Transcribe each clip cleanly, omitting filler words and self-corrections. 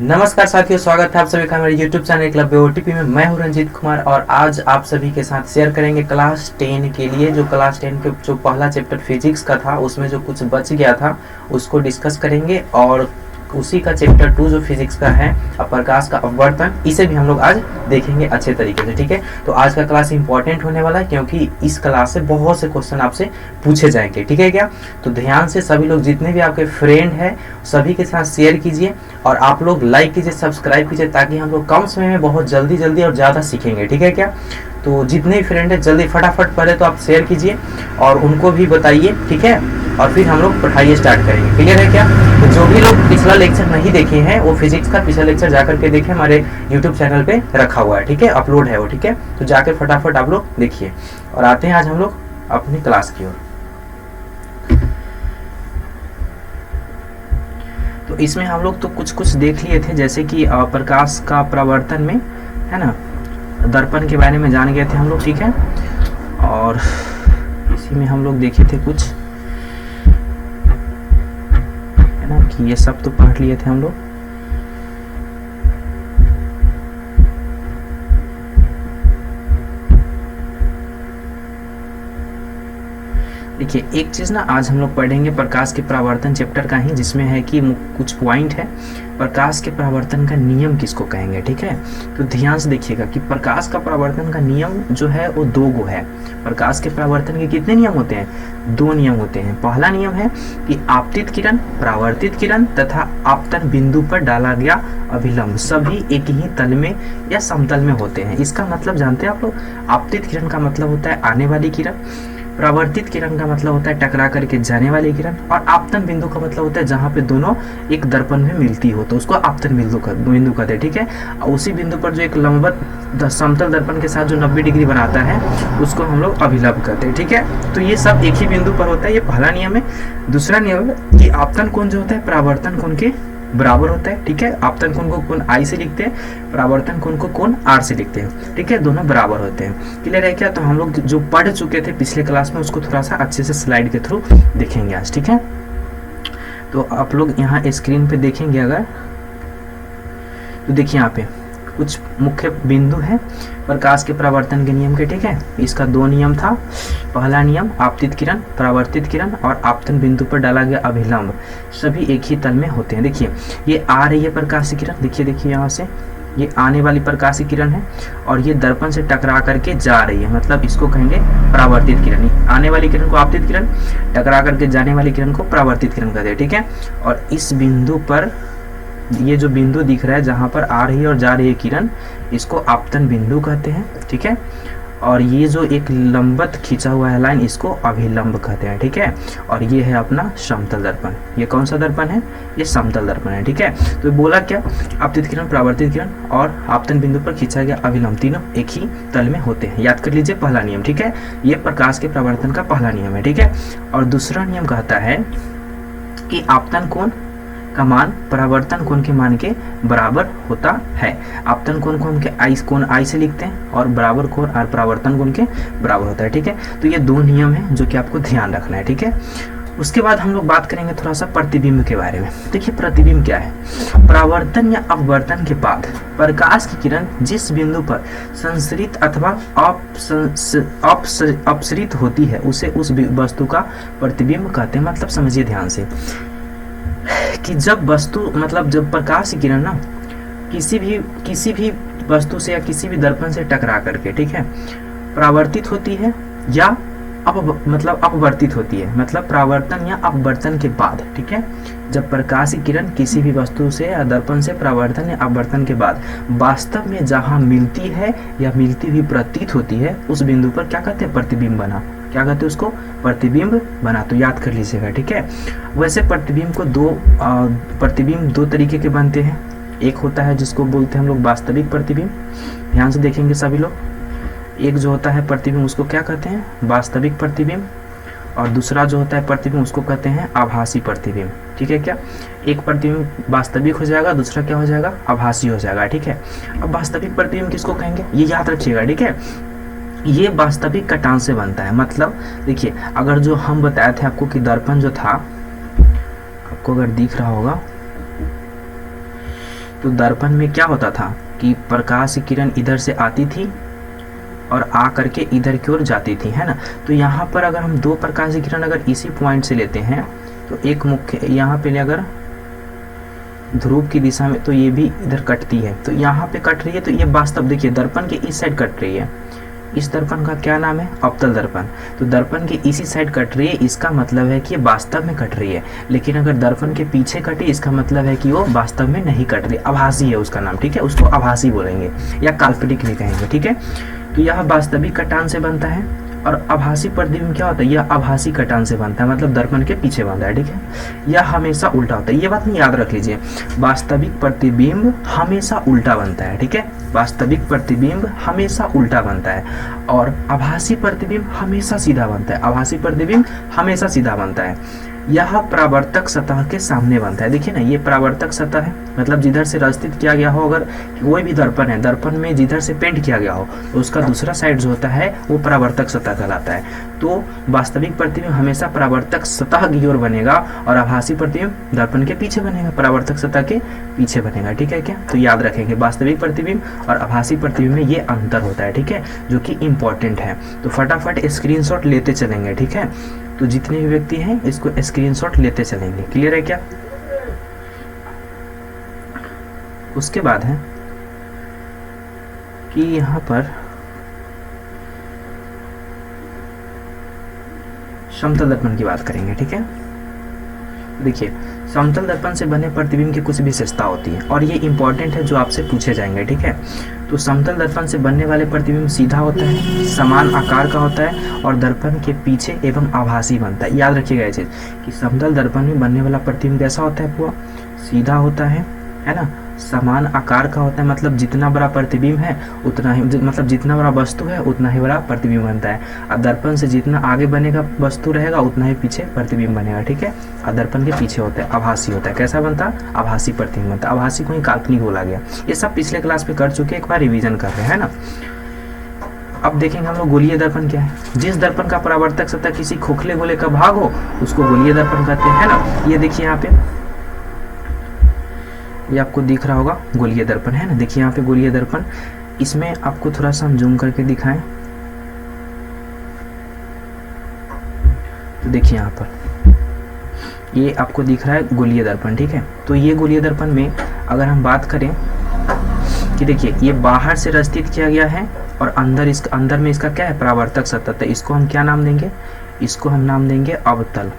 नमस्कार साथियों, स्वागत है आप सभी का मेरे YouTube चैनल क्लब ओटीपी में। मैं हूं रंजीत कुमार और आज आप सभी के साथ शेयर करेंगे क्लास 10 के लिए जो क्लास 10 के जो पहला चैप्टर फिजिक्स का था उसमें जो कुछ बच गया था उसको डिस्कस करेंगे और उसी का चैप्टर 2 जो फिजिक्स का है प्रकाश का अपवर्तन, इसे भी हम लोग आज देखेंगे अच्छे तरीके से। ठीक है, तो आज का क्लास इंपॉर्टेंट होने वाला है क्योंकि इस क्लास से बहुत से क्वेश्चन आपसे पूछे जाएंगे। ठीक है क्या? तो ध्यान से सभी लोग, जितने भी आपके फ्रेंड हैं सभी के साथ शेयर कीजिए और आप लोग लाइक कीजिए, सब्सक्राइब कीजिए ताकि हम लोग कम समय में बहुत जल्दी जल्दी और ज़्यादा सीखेंगे। ठीक है क्या? तो जितने भी फ्रेंड है जल्दी फटाफट पहले तो आप शेयर कीजिए और उनको भी बताइए। ठीक है, और फिर हम लोग पढ़ाई स्टार्ट करेंगे। क्लियर है क्या? तो जो भी लोग पिछला लेक्चर नहीं देखे हैं वो फिजिक्स का पिछला लेक्चर जाकर के देखें, हमारे यूट्यूब चैनल पे रखा हुआ है। ठीक है, अपलोड है वो। ठीक है, तो जाकर फटाफट आप लोग देखिए और आते हैं आज हम लोग अपनी क्लास की ओर। तो इसमें हम लोग तो कुछ देख लिए थे, जैसे कि प्रकाश का परावर्तन में है ना, दर्पण के बारे में जान गए थे हम लोग। ठीक है, और इसी में हम लोग देखे थे कुछ, है ना, कि ये सब तो पढ़ लिए थे हम लोग। देखिए एक चीज़ ना, आज हम लोग पढ़ेंगे प्रकाश के परावर्तन चैप्टर का ही, जिसमें है कि कुछ पॉइंट है प्रकाश के परावर्तन का नियम किसको कहेंगे। ठीक है, तो ध्यान से देखिएगा कि प्रकाश का परावर्तन का नियम जो है वो 2 गो है। प्रकाश के परावर्तन के कितने नियम होते हैं? 2 नियम होते हैं। पहला नियम है कि आपतित किरण, परावर्तित किरण तथा आपतन बिंदु पर डाला गया अभिलंब सभी एक ही तल में या समतल में होते हैं। इसका मतलब जानते हैं आप लोग? आपतित किरण का मतलब होता है आने वाली किरण, परावर्तित किरण का मतलब होता है टकरा करके जाने वाली किरण, और आपतन बिंदु का मतलब होता है जहां पे दोनों एक दर्पण में मिलती हो तो उसको आपतन बिंदु कहते हैं। ठीक है, और उसी बिंदु पर जो एक लंबवत समतल दर्पण के साथ जो 90 डिग्री बनाता है उसको हम लोग अभिलंब कहते हैं। ठीक है, तो ये सब एक ही बिंदु पर होता है, ये पहला नियम है। दूसरा नियम है कि आपतन कोण जो होता है परावर्तन कोण के बराबर होता है। ठीक है, आपतन कोण को कोण आई से लिखते हैं, परावर्तन कोण को कोण आर से लिखते हैं। ठीक है, दोनों बराबर होते हैं। क्लियर है क्या? तो हम लोग जो पढ़ चुके थे पिछले क्लास में उसको थोड़ा सा अच्छे से स्लाइड के थ्रू देखेंगे आज। ठीक है, तो आप लोग यहाँ स्क्रीन पे देखेंगे अगर, तो देखिए यहाँ पे कुछ मुख्य बिंदु है प्रकाश के परावर्तन के नियम के। ठीक है, इसका 2 नियम था। पहला नियम आपतित किरण, परावर्तित किरण और आपतन बिंदु पर डाला गया अभिलंब सभी एक ही तल में होते हैं। देखिए ये आ रही है प्रकाश की किरण, देखिए यहाँ से ये आने वाली प्रकाश की किरण है और ये दर्पण से टकरा करके जा रही है, मतलब इसको कहेंगे परावर्तित किरण। आने वाली किरण को आपतित किरण, टकरा करके जाने वाली किरण को परावर्तित किरण कहते हैं। ठीक है, और इस बिंदु पर ये जो बिंदु दिख रहा है जहां पर आ रही है और जा रही है किरण, इसको आपतन बिंदु कहते हैं। ठीक है, और ये जो एक लंबवत खींचा हुआ है लाइन, इसको अभिलंब कहते हैं। ठीक है, और ये है अपना समतल दर्पण। ये कौन सा दर्पण है? ये समतल दर्पण है। ठीक है, तो बोला क्या? आपतित किरण, परावर्तित किरण और आपतन बिंदु पर खींचा गया अभिलंब तीनों एक ही तल में होते हैं। याद कर लीजिए पहला नियम। ठीक है, ये प्रकाश के परावर्तन का पहला नियम है। ठीक है, और दूसरा नियम कहता है कि आपतन कोण का मान परावर्तन कोण के मान के बराबर होता है। आपतन कोण को हम कोण आई से लिखते हैं और बराबर कोण और परावर्तन कोण के बराबर होता है। ठीक है, तो ये 2 नियम है जो कि आपको ध्यान रखना है। ठीक है, उसके बाद हम लोग बात करेंगे थोड़ा सा प्रतिबिंब के बारे में। देखिए प्रतिबिंब क्या है? परावर्तन या अपवर्तन के बाद प्रकाश की किरण जिस बिंदु पर संसरित अथवा अपसरित होती है उसे उस वस्तु का प्रतिबिंब कहते हैं। मतलब समझिए ध्यान से कि जब वस्तु, मतलब जब प्रकाश की किरण ना किसी भी वस्तु से या किसी भी दर्पण से टकरा करके, ठीक है, परावर्तित होती है या अपवर्तित होती है, मतलब परावर्तन या अपवर्तन के बाद। ठीक है, जब प्रकाश की किरण किसी भी वस्तु से या दर्पण से परावर्तन या अपवर्तन के बाद वास्तव में जहां मिलती है या मिलती हुई प्रतीत होती है उस बिंदु पर क्या कहते हैं? प्रतिबिंब बना। क्या कहते हैं उसको? प्रतिबिंब बना। तो याद कर लीजिएगा। ठीक है, वैसे प्रतिबिंब को प्रतिबिंब 2 तरीके के बनते हैं। एक होता है जिसको बोलते हैं हम लोग वास्तविक प्रतिबिंब, ध्यान से देखेंगे सभी लोग। एक जो होता है प्रतिबिंब उसको क्या कहते हैं? वास्तविक प्रतिबिंब, और दूसरा जो होता है प्रतिबिंब उसको कहते हैं आभासी प्रतिबिंब। ठीक है क्या? एक प्रतिबिंब वास्तविक हो जाएगा, दूसरा क्या हो जाएगा? आभासी हो जाएगा। ठीक है, अब वास्तविक प्रतिबिंब किसको कहेंगे ये याद रखिएगा। ठीक है, ये वास्तविक कटान से बनता है। मतलब देखिए, अगर जो हम बताए थे आपको कि दर्पण जो था, आपको अगर दिख रहा होगा तो दर्पण में क्या होता था कि प्रकाश की किरण इधर से आती थी और आ करके इधर की ओर जाती थी, है ना। तो यहाँ पर अगर हम दो प्रकाश की किरण अगर इसी पॉइंट से लेते हैं तो एक मुख्य यहाँ पे अगर ध्रुव की दिशा में, तो ये भी इधर कटती है, तो यहाँ पे कट रही है, तो ये वास्तव देखिए दर्पण के इस साइड कट रही है। इस दर्पण का क्या नाम है? अवतल दर्पण। तो दर्पण के इसी साइड कट रही है, इसका मतलब है कि ये वास्तव में कट रही है। लेकिन अगर दर्पण के पीछे कटी, इसका मतलब है कि वो वास्तव में नहीं कट रही, आभासी है उसका नाम, ठीक है। उसको आभासी बोलेंगे या काल्पनिक भी कहेंगे, ठीक है। तो यह वास्तविक कटान से बनता है और आभासी प्रतिबिंब क्या होता है? यह आभासी कटान से बनता है, मतलब दर्पण के पीछे बनता है, ठीक है। यह हमेशा उल्टा होता है, ये बात नहीं याद रख लीजिए। वास्तविक प्रतिबिंब हमेशा उल्टा बनता है, ठीक है। वास्तविक प्रतिबिंब हमेशा उल्टा बनता है और आभासी प्रतिबिंब हमेशा सीधा बनता है। आभासी प्रतिबिंब हमेशा सीधा बनता है। यह परावर्तक सतह के सामने बनता है। देखिए ना, ये परावर्तक सतह है, मतलब जिधर से रचित किया गया हो, अगर कोई भी दर्पण है, दर्पण में जिधर से पेंट किया गया हो तो उसका दूसरा साइड जो होता है वो परावर्तक सतह कहलाता है। तो वास्तविक प्रतिबिंब हमेशा परावर्तक सतह की ओर बनेगा और आभासी प्रतिबिंब दर्पण के पीछे बनेगा, परावर्तक सतह के पीछे बनेगा, ठीक है क्या। तो याद रखेंगे वास्तविक प्रतिबिंब और आभासी प्रतिबिंब में ये अंतर होता है, ठीक है, जो कि इम्पोर्टेंट है। तो फटाफट स्क्रीनशॉट लेते चलेंगे, ठीक है। तो जितने भी व्यक्ति हैं इसको स्क्रीनशॉट लेते चलेंगे, क्लियर है क्या। उसके बाद है कि यहाँ पर समतल दर्पण की बात करेंगे, ठीक है। देखिए, समतल दर्पण से बने प्रतिबिंब की कुछ विशेषता होती है और ये इंपॉर्टेंट है, जो आपसे पूछे जाएंगे, ठीक है। तो समतल दर्पण से बनने वाले प्रतिबिंब सीधा होता है, समान आकार का होता है और दर्पण के पीछे एवं आभासी बनता है। याद रखिएगा ये चीज़ कि समतल दर्पण में बनने वाला प्रतिबिंब कैसा होता है? पूरा सीधा होता है ना, समान आकार का होता है, मतलब जितना बड़ा प्रतिबिंब है उतना ही, मतलब जितना बड़ा वस्तु है उतना ही बड़ा प्रतिबिंब बनता है। और दर्पण से जितना आगे बनेगा वस्तु रहेगा उतना ही पीछे प्रतिबिंब बनेगा, ठीक है। और दर्पण के पीछे होता है आभासी होता है। कैसा बनता है? आभासी प्रतिबिंब बनता है। आभासी को ही काल्पनिक बोला गया। ये सब पिछले क्लास में कर चुके, एक बार रिविजन कर रहे हैं ना। अब देखेंगे हम लोग गोलीय दर्पण क्या है। जिस दर्पण का परावर्तक सतह किसी खोखले गोले का भाग हो उसको गोलीय दर्पण कहते हैं, है ना। ये देखिए यहाँ पे, ये आपको दिख रहा होगा गोलीय दर्पण, है ना। देखिए यहाँ पे गोलीय दर्पण, इसमें आपको थोड़ा सा हम जूम करके दिखाएं तो देखिए यहाँ पर ये आपको दिख रहा है गोलीय दर्पण, ठीक है। तो ये गोलीय दर्पण में अगर हम बात करें कि देखिए ये बाहर से रचित किया गया है और अंदर में इसका क्या है? परावर्तक सतह। तो इसको हम क्या नाम देंगे? इसको हम नाम देंगे अवतल।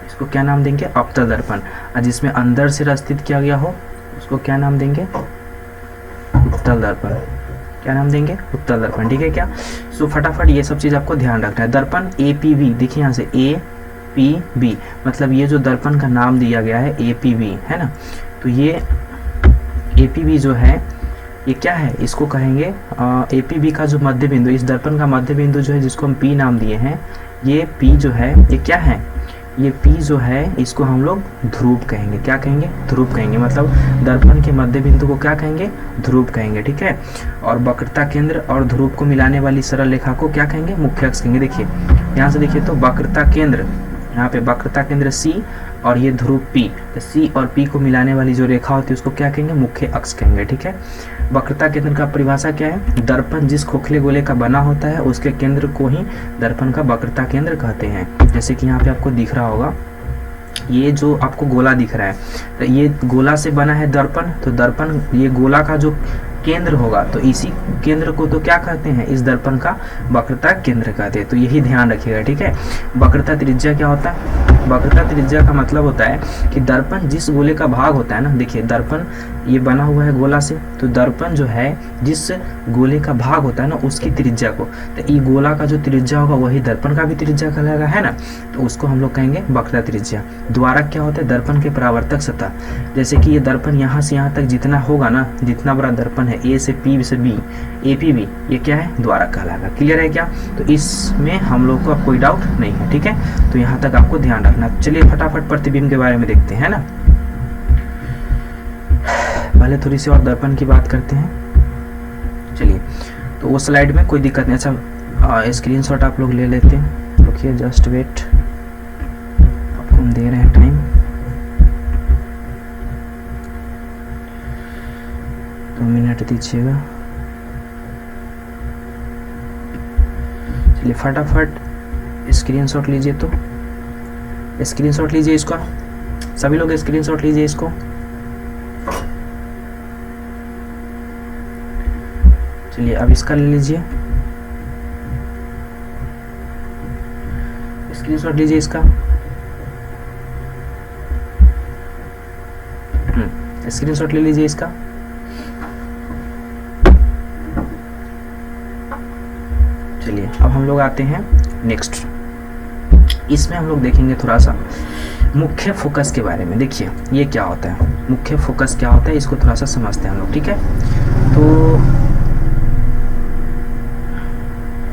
इसको क्या नाम देंगे? अवतल दर्पण। और जिसमें अंदर से रचित किया गया हो उसको क्या नाम देंगे? उत्तल दर्पण। क्या नाम देंगे? उत्तल दर्पण, ठीक है क्या। सो फटाफट ये सब चीज आपको ध्यान रखना है। दर्पण APV, देखिए यहाँ से APV, मतलब ये जो दर्पण का नाम दिया गया है APV, है ना। तो ये APV जो है ये क्या है? इसको कहेंगे APV का जो मध्य बिंदु, इस दर्पण का मध्य बिंदु जो है जिसको हम P नाम दिए हैं, ये P जो है ये क्या है? ये P जो है इसको हम लोग ध्रुव कहेंगे। क्या कहेंगे? ध्रुव कहेंगे। मतलब दर्पण के मध्य बिंदु को क्या कहेंगे? ध्रुव कहेंगे, ठीक है। और वक्रता केंद्र और ध्रुव को मिलाने वाली सरल रेखा को क्या कहेंगे? मुख्य अक्ष कहेंगे। देखिए यहाँ से देखिए तो वक्रता केंद्र, यहाँ पे वक्रता केंद्र C और ये ध्रुव P, तो C और P को मिलाने वाली जो रेखा होती है उसको क्या कहेंगे? मुख्य अक्ष कहेंगे, ठीक है। वक्रता केंद्र का परिभाषा क्या है? दर्पण जिस खोखले गोले का बना होता है उसके केंद्र को ही दर्पण का वक्रता केंद्र कहते हैं। जैसे कि यहाँ पे आपको दिख रहा होगा, ये जो आपको गोला दिख रहा है, तो ये गोला से बना है दर्पण। तो दर्पण, ये गोला का जो केंद्र होगा तो इसी केंद्र को तो क्या कहते हैं? इस दर्पण का वक्रता केंद्र कहते हैं। तो यही ध्यान रखिएगा, ठीक है। वक्रता त्रिज्या क्या होता है? वक्रता त्रिज्या का मतलब होता है कि दर्पण जिस गोले का भाग होता है ना, देखिए दर्पण ये बना हुआ है गोला से, तो दर्पण जो है जिस गोले का भाग होता है ना उसकी त्रिज्या को, तो ये गोला का जो त्रिज्या होगा वही दर्पण का भी त्रिज्या कहलाएगा, है ना। तो उसको हम लोग कहेंगे वक्रता त्रिज्या। द्वारक क्या होता है? दर्पण के परावर्तक सतह। जैसे कि ये दर्पण यहाँ से यहाँ तक जितना होगा ना, जितना बड़ा दर्पण है A से P से B, APV, ये क्या है? द्वारक कहलाएगा। क्लियर है क्या? तो इसमें हम लोग को कोई डाउट नहीं है, ठीक है। तो यहाँ तक आपको ध्यान रखना। चलिए फटाफट प्रतिबिंब के बारे में देखते हैं, है ना। पहले थोड़ी सी और दर्पण की बात करते हैं। चलिए, तो वो स्लाइड में कोई दिक्कत नहीं। अच्छा, स्क्रीनशॉट आप लोग ले लेते हैं, रुकिए, जस्ट वेट, आपको हम दे रहे हैं टाइम। 2 मिनट दीजिएगा। चलिए फटाफट स्क्रीनशॉट लीजिए, तो स्क्रीनशॉट लीजिए इसका, सभी लोग स्क्रीनशॉट लीजिए इसको। चलिए अब इसका ले लीजिए, स्क्रीनशॉट लीजिए इसका। स्क्रीनशॉट ले लीजिए इसका। चलिए अब हम लोग आते हैं नेक्स्ट। इसमें हम लोग देखेंगे थोड़ा सा मुख्य फोकस के बारे में। देखिए ये क्या होता है, मुख्य फोकस क्या होता है, इसको थोड़ा सा समझते हैं हम लोग, ठीक है। तो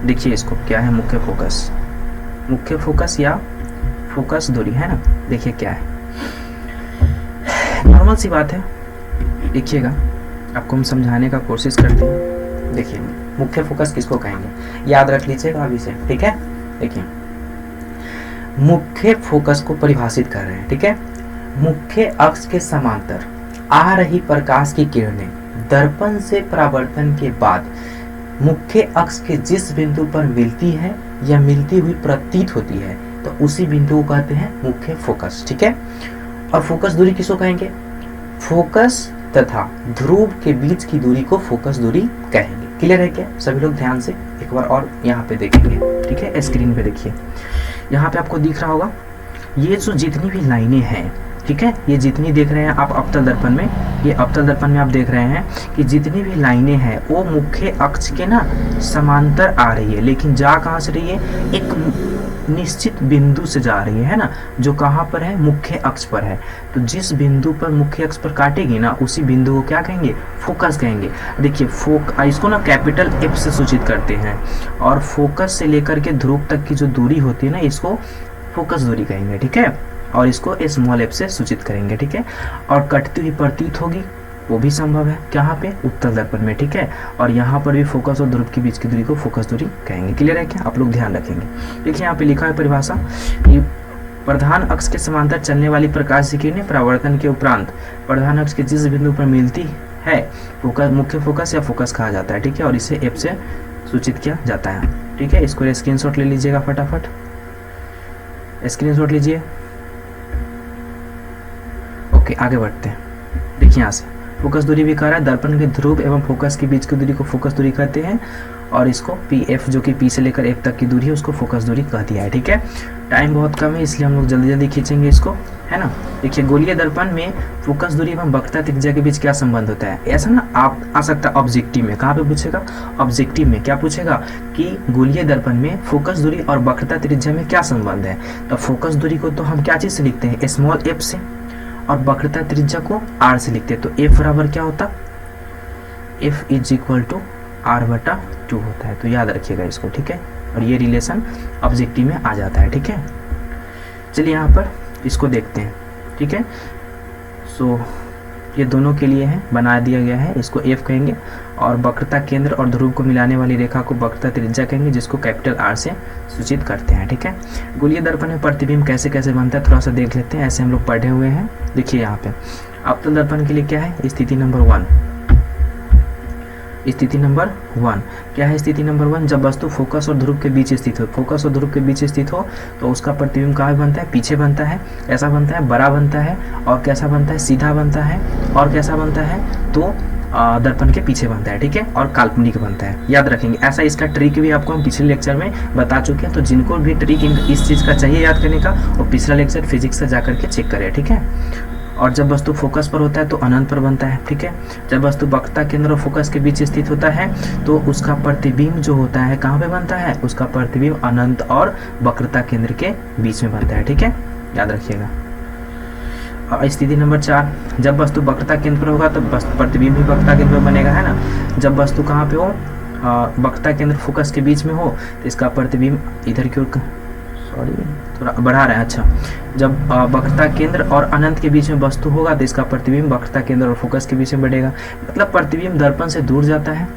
देखिए इसको क्या है मुख्य फोकस, मुख्य फोकस या फोकस दूरी है ना। देखिए क्या है, नॉर्मल सी बात है, देखिएगा आपको हम समझाने का कोशिश करते हैं। देखिए मुख्य फोकस किसको कहेंगे, याद रख लीजिएगा अभी से, ठीक है। देखिए मुख्य फोकस को परिभाषित कर रहे हैं, ठीक है। मुख्य अक्ष के समांतर आ रही प्रकाश की किरणें दर्पण से परावर्तन के बाद मुख्य अक्ष के जिस बिंदु पर मिलती है या मिलती हुई प्रतीत होती है, तो उसी बिंदु को कहते हैं मुख्य फोकस, ठीक है। और फोकस दूरी किसको कहेंगे, फोकस तथा ध्रुव के बीच की दूरी को फोकस दूरी कहेंगे। क्लियर है क्या, सभी लोग ध्यान से एक बार और यहाँ पे देखेंगे, ठीक है। स्क्रीन पे देखिए, यहाँ पे आपको दिख रहा होगा ये जो जितनी भी लाइनें हैं, ठीक है, ये जितनी देख रहे हैं आप अवतल दर्पण में, ये अवतल दर्पण में आप देख रहे हैं कि जितनी भी लाइनें हैं वो मुख्य अक्ष के ना समांतर आ रही है, लेकिन जा कहाँ से रही है, एक निश्चित बिंदु से जा रही है ना, जो कहाँ पर है, मुख्य अक्ष पर है। तो जिस बिंदु पर मुख्य अक्ष पर काटेगी ना, उसी बिंदु को क्या कहेंगे, फोकस कहेंगे। देखिए इसको ना कैपिटल एफ से सूचित करते हैं, और फोकस से लेकर के ध्रुव तक की जो दूरी होती है ना, इसको फोकस दूरी कहेंगे, ठीक है। और इसको स्मॉल एफ से सूचित करेंगे, ठीक है। और कटती हुई प्रतीत होगी, वो भी संभव है, कहाँ पे, उत्तल दर्पण में, ठीक है। और यहाँ पर भी फोकस और ध्रुव के बीच की दूरी को फोकस दूरी कहेंगे। क्लियर है क्या, आप लोग ध्यान रखेंगे। देखिए यहाँ पे लिखा है परिभाषा कि प्रधान अक्ष के समांतर चलने वाली प्रकाश की किरणें परावर्तन के उपरांत प्रधान अक्ष के जिस बिंदु पर मिलती है फोकस, मुख्य फोकस या फोकस कहा जाता है, ठीक है। और इसे एफ से सूचित किया जाता है, ठीक है। इसको स्क्रीनशॉट ले लीजिएगा फटाफट, स्क्रीनशॉट लीजिए। ओके आगे बढ़ते हैं। देखिए यहाँ से फोकस दूरी भी कह रहा है, दर्पण के ध्रुव एवं फोकस के बीच की दूरी को फोकस दूरी कहते हैं, और इसको पी एफ जो कि पी से लेकर एफ तक की दूरी है उसको फोकस दूरी कह दिया है, ठीक है। टाइम बहुत कम है इसलिए हम लोग जल्दी जल्दी खींचेंगे इसको, है ना। देखिए गोलीय दर्पण में फोकस दूरी एवं वक्रता त्रिज्या के बीच क्या संबंध होता है, ऐसा ना आप आ सकता है ऑब्जेक्टिव में। कहाँ पे पूछेगा, ऑब्जेक्टिव में क्या पूछेगा कि गोलीय दर्पण में फोकस दूरी और वक्रता त्रिज्या में क्या संबंध है। तो फोकस दूरी को तो हम क्या चीज से लिखते हैं, स्मॉल एफ से, और वक्रता त्रिज्या को आर से लिखते हैं। तो एफ बराबर क्या होता, f is equal to R बटा 2 होता है। तो याद रखिएगा इसको, ठीक है। और ये रिलेशन ऑब्जेक्टिव में आ जाता है, ठीक है। चलिए यहाँ पर इसको देखते हैं, ठीक है। सो ये दोनों के लिए है, बना दिया गया है, इसको एफ कहेंगे। और वक्रता केंद्र और ध्रुव को मिलाने वाली रेखा को वक्रता त्रिज्या कहेंगे, जिसको कैपिटल आर से सूचित करते हैं, ठीक है। गोलीय दर्पण में प्रतिबिंब कैसे कैसे बनता है थोड़ा सा देख लेते हैं, ऐसे हम लोग पढ़े हुए हैं। देखिए यहाँ पे अवतल दर्पण के लिए क्या है, स्थिति नंबर 1, स्थिति नंबर 1 क्या है, स्थिति नंबर 1 जब वस्तु फोकस और ध्रुव के बीच स्थित हो, फोकस और ध्रुव के बीच स्थित हो तो उसका प्रतिबिंब कहाँ बनता है, पीछे बनता है। ऐसा बनता है, बड़ा बनता है, और कैसा बनता है, सीधा बनता है, और कैसा बनता है, तो दर्पण के पीछे बनता है, ठीक है। और काल्पनिक बनता है, याद रखेंगे। ऐसा इसका ट्रिक भी आपको हम पिछले लेक्चर में बता चुके हैं, तो जिनको भी ट्रिक इस चीज़ का चाहिए याद करने का, वो पिछला लेक्चर फिजिक्स से जाकर के चेक करें, ठीक है। और जब वस्तु फोकस पर होता है तो अनंत पर बनता है, ठीक है। जब वस्तु वक्रता केंद्र और फोकस के बीच स्थित होता है तो उसका प्रतिबिंब जो होता है कहाँ पे बनता है, उसका प्रतिबिंब अनंत और वक्रता केंद्र के बीच में बनता है, ठीक है, याद रखिएगा। और स्थिति नंबर 4 जब वस्तु वक्रता केंद्र पर होगा तो प्रतिबिंब भी वक्रता केंद्र पर बनेगा, है ना। जब वस्तु कहाँ पे हो, वक्रता केंद्र फोकस के बीच में हो तो इसका प्रतिबिंब इधर की ओर, सॉरी थोड़ा बढ़ा रहे हैं, अच्छा। जब वक्रता केंद्र और अनंत के बीच में वस्तु होगा तो इसका प्रतिबिंब वक्रता केंद्र और फोकस के बीच में बढ़ेगा। मतलब प्रतिबिंब दर्पण से दूर जाता है,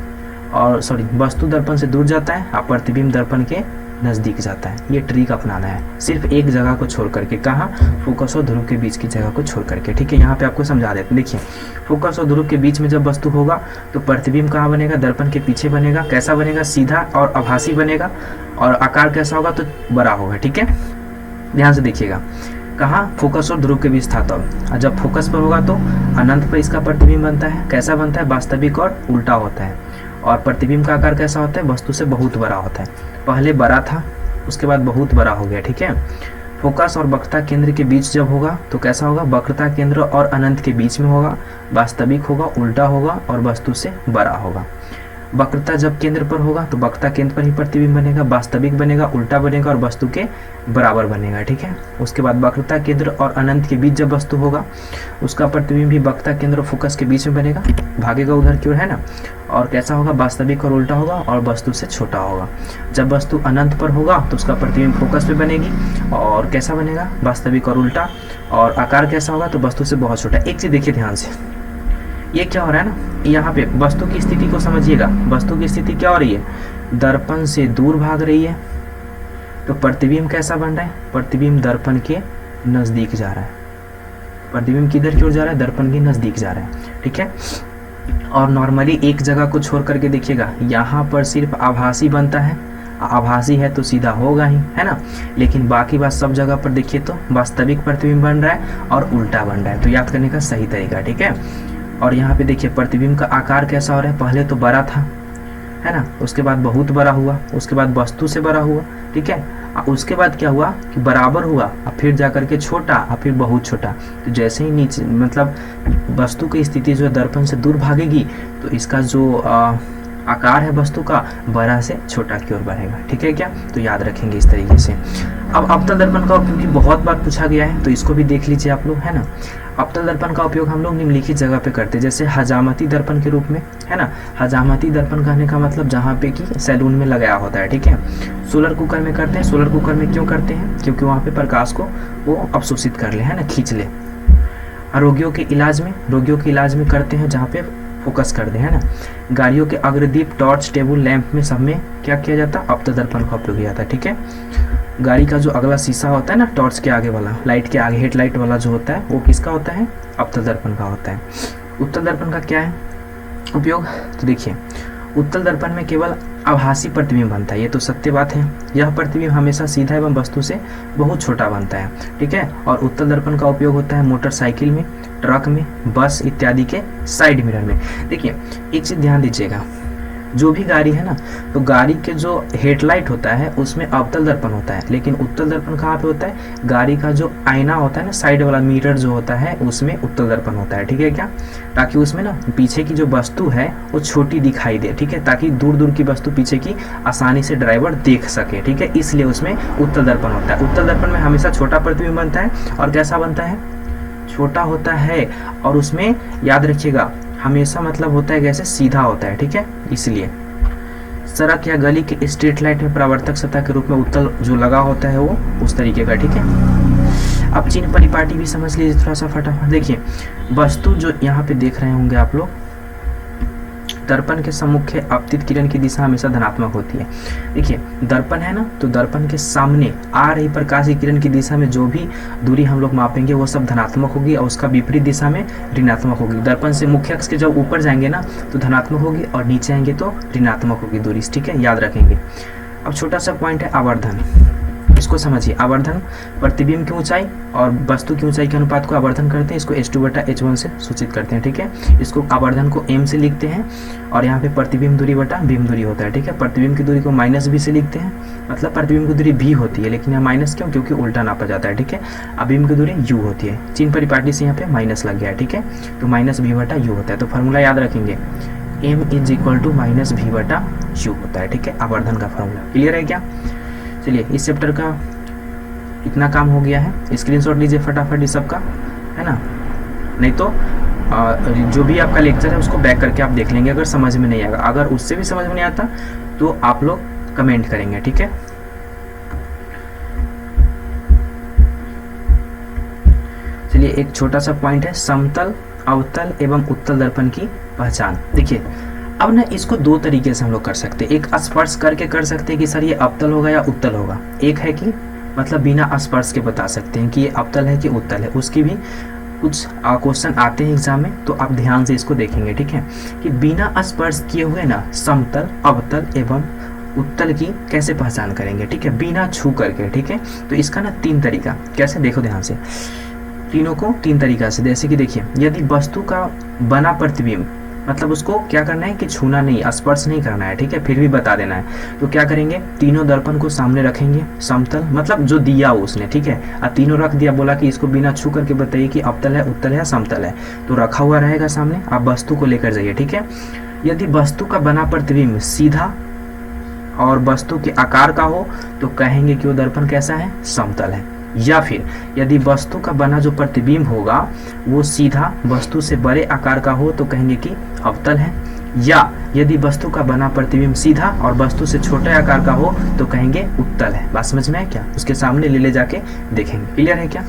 और सॉरी वस्तु दर्पण से दूर जाता है और प्रतिबिंब दर्पण के नज़दीक जाता है। ये ट्रिक अपनाना है, सिर्फ एक जगह को छोड़ करके। कहाँ? फोकस और ध्रुव के बीच की जगह को छोड़ करके, ठीक है। यहाँ पे आपको समझा देते हैं। देखिए, फोकस और ध्रुव के बीच में जब वस्तु होगा तो प्रतिबिंब कहाँ बनेगा? दर्पण के पीछे बनेगा। कैसा बनेगा? सीधा और आभासी बनेगा। और आकार कैसा होगा? तो बड़ा होगा, ठीक है। ध्यान से देखिएगा, कहाँ? फोकस और ध्रुव के बीच था तब। जब फोकस पर होगा तो अनंत पर इसका प्रतिबिंब बनता है। कैसा बनता है? वास्तविक और उल्टा होता है। और प्रतिबिंब का आकार कैसा होता है? वस्तु से बहुत बड़ा होता है। पहले बड़ा था, उसके बाद बहुत बड़ा हो गया, ठीक है। फोकस और वक्रता केंद्र के बीच जब होगा तो कैसा होगा? वक्रता केंद्र और अनंत के बीच में होगा, वास्तविक होगा, उल्टा होगा और वस्तु से बड़ा होगा। वक्रता जब केंद्र पर होगा तो वक्रता केंद्र पर ही प्रतिबिंब बनेगा, वास्तविक बनेगा, उल्टा बनेगा और वस्तु के बराबर बनेगा, ठीक है। उसके बाद वक्रता केंद्र और अनंत के बीच जब वस्तु होगा उसका प्रतिबिंब भी वक्रता केंद्र और फोकस के बीच में बनेगा, भागेगा उधर की ओर, है ना। और कैसा होगा? वास्तविक और उल्टा होगा और वस्तु से छोटा होगा। जब वस्तु अनंत पर होगा तो उसका प्रतिबिंब फोकस पे बनेगी और कैसा बनेगा? वास्तविक और उल्टा। और आकार कैसा होगा? तो वस्तु से बहुत छोटा। एक चीज देखिए ध्यान से, ये क्या हो रहा है ना, यहाँ पे वस्तु की स्थिति को समझिएगा। वस्तु की स्थिति क्या हो रही है? दर्पण से दूर भाग रही है। तो प्रतिबिंब कैसा बन रहा है? प्रतिबिंब दर्पण के नजदीक जा रहा है। प्रतिबिंब किधर की ओर जा रहा है? दर्पण के नजदीक जा रहा है, ठीक है। और नॉर्मली एक जगह को छोड़ करके देखिएगा, यहाँ पर सिर्फ आभासी बनता है। आभासी है तो सीधा होगा ही, है ना। लेकिन बाकी बात सब जगह पर देखिए तो वास्तविक प्रतिबिंब बन रहा है और उल्टा बन रहा है। तो याद करने का सही तरीका, ठीक है। और यहाँ पे देखिए प्रतिबिंब का आकार कैसा हो रहा है? पहले तो बड़ा था, है ना, उसके बाद बहुत बड़ा हुआ, उसके बाद वस्तु से बड़ा हुआ, ठीक है। उसके बाद क्या हुआ कि बराबर हुआ, और फिर जाकर के छोटा, और फिर बहुत छोटा। तो जैसे ही नीचे मतलब वस्तु की स्थिति जो है दर्पण से दूर भागेगी तो इसका जो आकार है वस्तु का बड़ा से छोटा की ओर बढ़ेगा, ठीक है क्या। तो याद रखेंगे इस तरीके से। अब अवतल दर्पण का उपयोग बहुत बार पूछा गया है तो इसको भी देख लीजिए आप लोग, है ना। अवतल दर्पण का उपयोग हम लोग निम्नलिखित जगह पे करते हैं, जैसे हजामती दर्पण के रूप में, है ना। हजामती दर्पण कहने का मतलब जहाँ पे कि सैलून में लगाया होता है, ठीक है। सोलर कुकर में करते हैं। सोलर कुकर में क्यों करते हैं? क्योंकि वहाँ पे प्रकाश को वो अवशोषित कर ले, है ना, खींच ले। रोगियों के इलाज में करते हैं जहाँ पे फोकस कर दे, है ना। गाड़ियों के अग्रदीप, टॉर्च, टेबल लैंप में सब में क्या किया जाता है? अवतल दर्पण का उपयोग किया जाता है, ठीक है। गाड़ी का जो अगला शीशा होता है ना, टॉर्च के आगे वाला, लाइट के आगे हेडलाइट वाला जो होता है वो किसका होता है? अवतल दर्पण का होता है। उत्तल दर्पण का क्या है उपयोग? तो देखिए, उत्तल दर्पण में केवल आभासी प्रतिबिंब बनता है, ये तो सत्य बात है। यह प्रतिबिंब हमेशा सीधा एवं वस्तु से बहुत छोटा बनता है, ठीक है। और उत्तल दर्पण का उपयोग होता है मोटरसाइकिल में, ट्रक में, बस इत्यादि के साइड मिरर में। देखिए एक चीज ध्यान दीजिएगा, जो भी गाड़ी है ना, तो गाड़ी के जो हेडलाइट होता है उसमें अवतल दर्पण होता है, लेकिन उत्तल दर्पण कहाँ पे होता है? गाड़ी का जो आईना होता है ना, साइड वाला मिरर जो होता है उसमें उत्तल दर्पण होता है, ठीक है क्या। ताकि उसमें ना पीछे की जो वस्तु है वो छोटी दिखाई दे, ठीक है, ताकि दूर दूर की वस्तु पीछे की आसानी से ड्राइवर देख सके, ठीक है। इसलिए उसमें उत्तल दर्पण होता है। उत्तल दर्पण में हमेशा छोटा प्रतिबिंब बनता है। और कैसा बनता है? छोटा होता है। और उसमें याद रखिएगा हमेशा मतलब होता है कैसे? सीधा होता है, ठीक है। इसलिए सड़क या गली के स्ट्रीट लाइट में परावर्तक सतह के रूप में उत्तल जो लगा होता है वो उस तरीके का, ठीक है। अब चिन्ह परिपाटी भी समझ लीजिए थोड़ा सा फटाफट। देखिए वस्तु जो यहाँ पे देख रहे होंगे आप लोग, दर्पण के सम्मुख आपतित किरण की दिशा हमेशा धनात्मक होती है। देखिए दर्पण है ना, तो दर्पण के सामने आ रही प्रकाश की किरण की दिशा में जो भी दूरी हम लोग मापेंगे वो सब धनात्मक होगी और उसका विपरीत दिशा में ऋणात्मक होगी। दर्पण से मुख्य अक्ष के जब ऊपर जाएंगे ना तो धनात्मक होगी और नीचे आएंगे तो ऋणात्मक होगी दूरी, ठीक है, याद रखेंगे। अब छोटा सा पॉइंट है आवर्धन, इसको समझिए। आवर्धन प्रतिबिंब की ऊंचाई और वस्तु की ऊंचाई के अनुपात को आवर्धन करते हैं, इसको h2/h1 से सूचित करते हैं, ठीक है। इसको आवर्धन को m से लिखते हैं और यहाँ पे प्रतिबिंब दूरी बटा बिंब दूरी होता है, ठीक है। प्रतिबिंब की दूरी को -b से लिखते हैं, मतलब प्रतिबिंब की दूरी b होती है, लेकिन यहाँ माइनस क्यों? क्योंकि उल्टा नापा जाता है, ठीक है। अब बिंब की दूरी u होती है, चिन्ह परिपाटी से यहाँ पे माइनस लग गया है, ठीक है। तो -b/u होता है। तो फॉर्मूला याद रखेंगे, m = -b/u होता है, ठीक है, आवर्धन का फॉर्मूला। क्लियर है क्या? चलिए इस चैप्टर का इतना काम हो गया है, स्क्रीनशॉट लीजिए फटाफट इस सब का, है ना। नहीं तो जो भी आपका लेक्चर है उसको बैक करके आप देख लेंगे अगर समझ में नहीं आएगा। अगर उससे भी समझ में नहीं आता तो आप लोग कमेंट करेंगे, ठीक है। चलिए एक छोटा सा पॉइंट है, समतल, अवतल एवं उत्तल दर्पण की पहचान। देखिए अब ना इसको दो तरीके से हम लोग कर सकते हैं, एक स्पर्श करके कर सकते हैं कि सर ये अवतल होगा या उत्तल होगा, एक है कि मतलब बिना स्पर्श के बता सकते हैं कि ये अवतल है कि उत्तल है। उसकी भी कुछ क्वेश्चन आते हैं एग्जाम में, तो आप ध्यान से इसको देखेंगे, ठीक है, कि बिना स्पर्श किए हुए ना समतल, अवतल एवं उत्तल की कैसे पहचान करेंगे, ठीक है, बिना छू करके, ठीक है। तो इसका ना 3 तरीका, कैसे देखो ध्यान से, तीनों को 3 तरीका से। जैसे कि देखिए, यदि वस्तु का बना प्रतिबिंब, मतलब उसको क्या करना है कि छूना नहीं, स्पर्श नहीं करना है, ठीक है, फिर भी बता देना है, तो क्या करेंगे, तीनों दर्पण को सामने रखेंगे, समतल मतलब जो दिया उसने, ठीक है, और तीनों रख दिया, बोला कि इसको बिना छू करके बताइए कि अवतल है, उत्तल है, समतल है, तो रखा हुआ रहेगा सामने, आप वस्तु को लेकर जाइए, ठीक है। यदि वस्तु का बना प्रतिबिंब सीधा और वस्तु के आकार का हो तो कहेंगे कि वो दर्पण कैसा है, समतल है। या फिर यदि वस्तु का बना जो प्रतिबिंब होगा वो सीधा वस्तु से बड़े आकार का हो तो कहेंगे कि अवतल है। या यदि वस्तु का बना प्रतिबिंब सीधा और वस्तु से छोटे आकार का हो तो कहेंगे उत्तल है। बात समझ में है क्या? उसके सामने ले जाके देखेंगे। क्लियर है क्या?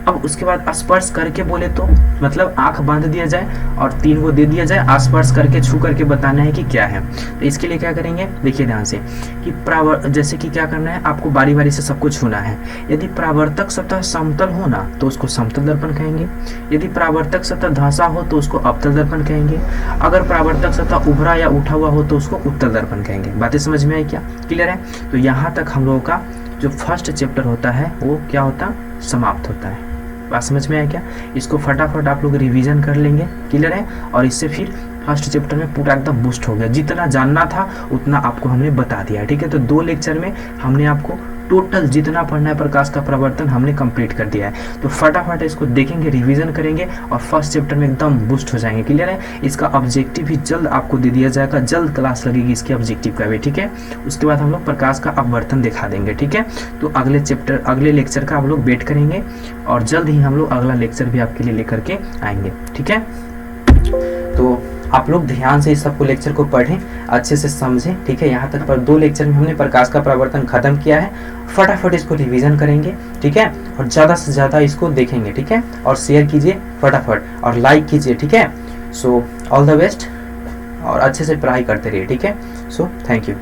अब उसके बाद स्पर्श करके बोले तो मतलब आंख बांध दिया जाए और 3 को दे दिया जाए, स्पर्श करके छू करके बताना है कि क्या है। तो इसके लिए क्या करेंगे, देखिए ध्यान से कि जैसे कि क्या करना है, आपको बारी बारी से सबको छूना है। यदि परावर्तक सतह समतल हो ना तो उसको समतल दर्पण कहेंगे, यदि परावर्तक सतह धंसा हो तो उसको अवतल दर्पण कहेंगे, अगर परावर्तक सतह उभरा या उठा हुआ हो तो उसको उत्तल दर्पण कहेंगे। बातें समझ में आई क्या? क्लियर है? तो यहाँ तक हम लोगों का जो फर्स्ट चैप्टर होता है वो क्या होता, समाप्त होता है। बात समझ में आया क्या? इसको फटाफट आप लोग रिवीजन कर लेंगे। क्लियर है? और इससे फिर फर्स्ट चैप्टर में पूरा एकदम बूस्ट हो गया, जितना जानना था उतना आपको हमने बता दिया। ठीक है, तो 2 लेक्चर में हमने आपको टोटल जितना पढ़ना है प्रकाश का प्रवर्तन हमने कंप्लीट कर दिया है। तो फटाफट इसको देखेंगे, रिवीजन करेंगे और फर्स्ट चैप्टर में एकदम बूस्ट हो जाएंगे। क्लियर है? इसका ऑब्जेक्टिव भी जल्द आपको दे दिया जाएगा, जल्द क्लास लगेगी इसके ऑब्जेक्टिव का भी। ठीक है, उसके बाद हम लोग प्रकाश का अपवर्तन दिखा देंगे। ठीक है, तो अगले लेक्चर का आप लोग वेट करेंगे और जल्द ही हम लोग अगला लेक्चर भी आपके लिए लेकर के आएंगे। ठीक है, तो आप लोग ध्यान से इस सबको लेक्चर को पढ़ें, अच्छे से समझें। ठीक है, यहाँ तक पर 2 लेक्चर में हमने प्रकाश का प्रवर्तन खत्म किया है। फटाफट इसको रिवीजन करेंगे। ठीक है, और ज़्यादा से ज़्यादा इसको देखेंगे। ठीक है, और शेयर कीजिए फटाफट और लाइक कीजिए। ठीक है, सो ऑल द बेस्ट और अच्छे से पढ़ाई करते रहिए। ठीक है, सो थैंक यू।